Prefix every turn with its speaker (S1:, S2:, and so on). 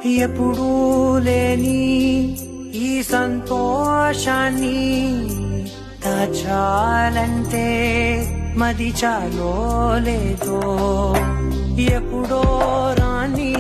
S1: ఎప్పుడూ లేని ఈ సంతోషాన్ని దాచాలంటే మది చాలో లేదో ఎప్పుడో రాని